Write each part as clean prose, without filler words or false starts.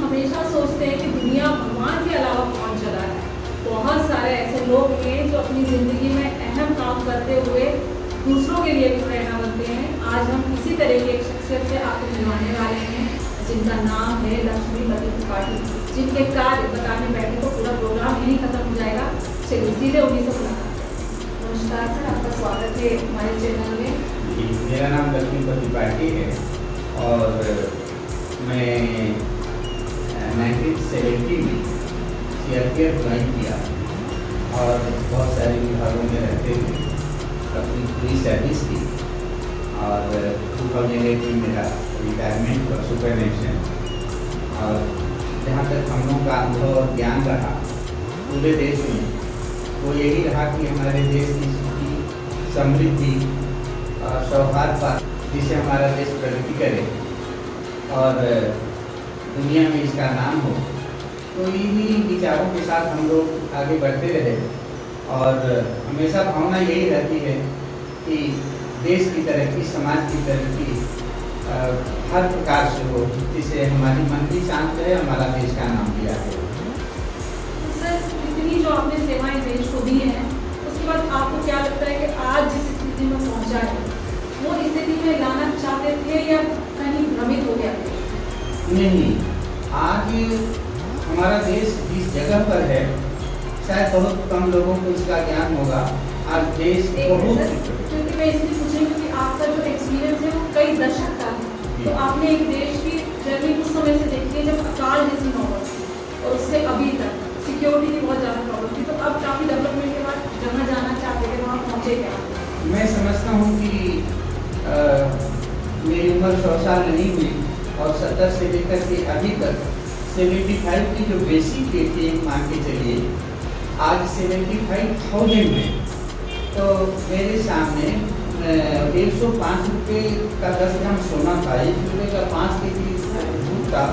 हमेशा सोचते हैं कि दुनिया भगवान के अलावा कौन चला है। बहुत सारे ऐसे लोग हैं जो अपनी ज़िंदगी में अहम काम करते हुए दूसरों के लिए भी प्रेरणा बनते हैं। आज हम इसी तरह की एक शख्सियत से आपको मिलवाने वाले हैं जिनका नाम है लक्ष्मीपति त्रिपाठी, जिनके कार्य बताने बैठे तो पूरा प्रोग्राम यहीं खत्म हो जाएगा। चलिए सीधे उन्हीं से मुलाकात करते हैं। नमस्कार सर, आपका स्वागत है हमारे चैनल में। मेरा नाम लक्ष्मीपति त्रिपाठी है और मैं 1970 में CRPF ज्वाइन किया और बहुत सारे विभागों में रहते हुए अपनी पूरी सर्विस की और 2008 में मेरा रिटायरमेंट और सुपरनेशन। और जहाँ तक हम लोगों का अनुभव और ज्ञान रहा पूरे देश में, वो यही रहा कि हमारे देश की सुखी समृद्धि और सौहार्द पर जिससे हमारा देश प्रगति करे और दुनिया में इसका नाम हो, तो इन्हीं विचारों के साथ हम लोग आगे बढ़ते रहे। और हमेशा भावना यही रहती है कि देश की तरक्की, समाज की तरक्की हर प्रकार से हो, जिससे हमारी मन भी शांत रहे, हमारा देश का नाम भी आगे हो। सर, इतनी जो आपने सेवाएं देश को दी हैं, उसके बाद आपको क्या लगता है कि आज जिस स्थिति में पहुंचा है वो स्थिति में लाना चाहते थे या कहीं भ्रमित हो गया थे? नहीं, आज हमारा देश जिस जगह पर है शायद बहुत कम लोगों को इसका ज्ञान होगा। आज देश बहुत, क्योंकि मैं इसलिए पूछ रही हूँ कि आपका जो एक्सपीरियंस है वो कई दशक का है, तो आपने एक देश की जर्नी उस समय से देखी है जब अकाल जैसी नौबत थी और उससे अभी तक सिक्योरिटी की बहुत ज़्यादा प्रॉब्लम थी, तो अब काफ़ी डेवलपमेंट के बाद जहाँ जाना चाहते थे वहाँ पहुँचे क्या? मैं समझता हूँ कि मेरी उम्र 100 साल नहीं हुई और 70 से लेकर के अभी तक 75 की जो बेसिक पे थी मान के चलिए, आज 75,000 में। तो मेरे सामने 105 रुपये का 10 ग्राम सोना था, 1 रुपये का 5 केजी दूध था,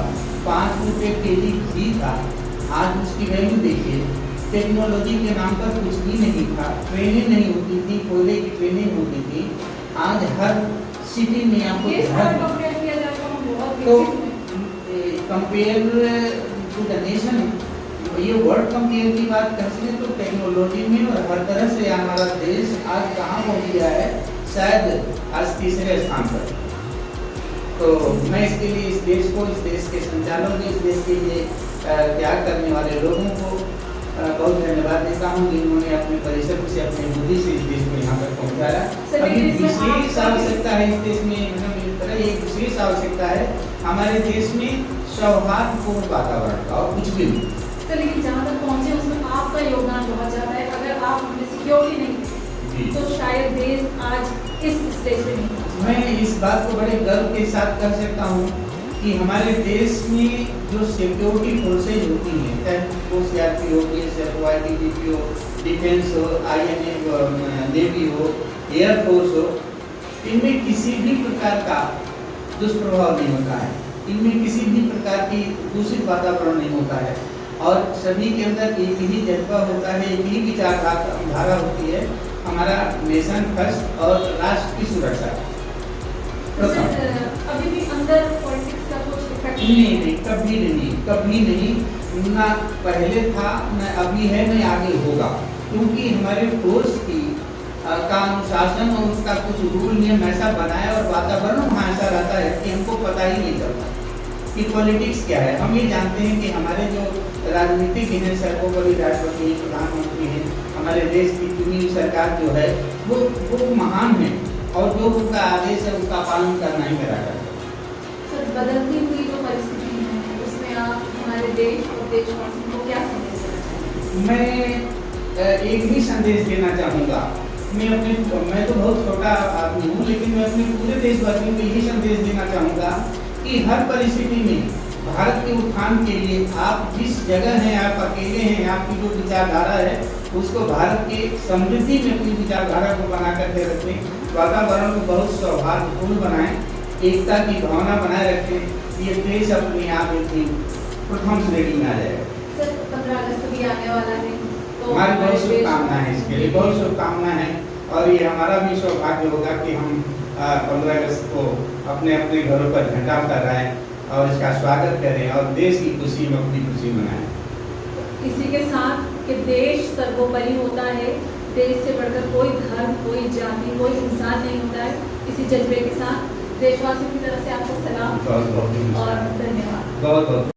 5 रुपये केजी घी था। आज उसकी वैल्यू देखिए। टेक्नोलॉजी के नाम पर कुछ भी नहीं था, ट्रेनें नहीं होती थी, कोयले की ट्रेनें होती थी। आज हर सिटी में आपको तो कंपेयर टू द नेशन, ये वर्ल्ड कंपेयर की बात कर सकें तो टेक्नोलॉजी में और हर तरह से हमारा देश आज कहाँ पहुँच गया है, शायद आज तीसरे स्थान पर। तो मैं इसके लिए इस देश को, इस देश के संचालकों को, इस देश के लिए त्याग करने वाले लोगों को बहुत धन्यवाद देता हूँ जिन्होंने अपने परिश्रम से, अपनी बुद्धि से इस देश को यहाँ तक पहुँचाया। अभी विशेष आवश्यकता है इस देश में, एक विशेष आवश्यकता है हमारे देश में सौहार्दपूर्ण वातावरण का, और कुछ भी नहीं। तो लेकिन जहाँ तक पहुँचे उसमें आपका योगदान बहुत ज़्यादा है। अगर आप हमें सिक्योरिटी नहीं थी तो शायद देश आज इस स्टेज पे नहीं। मैं इस बात को बड़े गर्व के साथ कह सकता हूँ कि हमारे देश में जो सिक्योरिटी फोर्सेज होती हैं, चाहे वो CRPF हो, BSF हो, ITBP हो, डिफेंस हो, INA हो, नेवी हो, एयरफोर्स हो, इनमें किसी भी प्रकार का दुष्प्रभाव नहीं होता है, इनमें किसी भी प्रकार की दूषित वातावरण नहीं होता है और सभी के अंदर एक ही जज्बा होता है, एक ही विचारधारा होती है, हमारा नेशन फर्स्ट और राष्ट्र की सुरक्षा। अभी भी अंदर पॉलिटिक्स का कुछ इफेक्ट नहीं, कभी नहीं, ना पहले था, न अभी है, न आगे होगा, क्योंकि हमारे फोर्स की का अनुशासन और उसका कुछ रूल नियम ऐसा बनाया और वातावरण वहाँ ऐसा रहता है कि हमको पता ही नहीं चलता कि पॉलिटिक्स क्या है। हम ये जानते हैं कि हमारे जो राजनीतिक हैं, सर्वोपरि राष्ट्रपति, प्रधानमंत्री हैं, हमारे देश की चुनी हुई सरकार जो है वो महान है और जो उनका आदेश है उसका पालन करना ही मेरा कर्तव्य है। सर, बदलती हुई जो परिस्थिति है उसमें आप हमारे देश और देशवासियों को क्या संदेश देना चाहेंगे? मैं एक ही संदेश देना चाहूँगा। मैं तो बहुत छोटा आदमी हूँ, लेकिन मैं अपने पूरे देशवासियों को यही संदेश देना चाहूँगा कि हर परिस्थिति में भारत के उत्थान के लिए आप जिस जगह हैं, आप अकेले हैं, आपकी जो विचारधारा है उसको भारत के समृद्धि में अपनी विचारधारा को बना करके रखें, वातावरण को बहुत सौहार्दपूर्ण बनाएं, एकता की भावना बनाए रखें। ये देश अपने आप एक प्रथम श्रेणी में आ जाएगा। सर, 15 अगस्त भी आने वाला है, तो हमारी बहुत शुभकामना है, इसके लिए बहुत शुभकामना है और ये हमारा भी सौभाग्य होगा कि हम 15 अगस्त को अपने अपने घरों पर झंडा फहराएं और इसका स्वागत करें और देश की खुशी में अपनी खुशी मनाएं। इसी के साथ कि देश सर्वोपरि होता है, देश से बढ़कर कोई धर्म, कोई जाति, कोई इंसान नहीं होता है। इसी जज्बे के साथ देशवासियों की तरफ से आपको सलाम बहुत बहुत और धन्यवाद। बहुत बहुत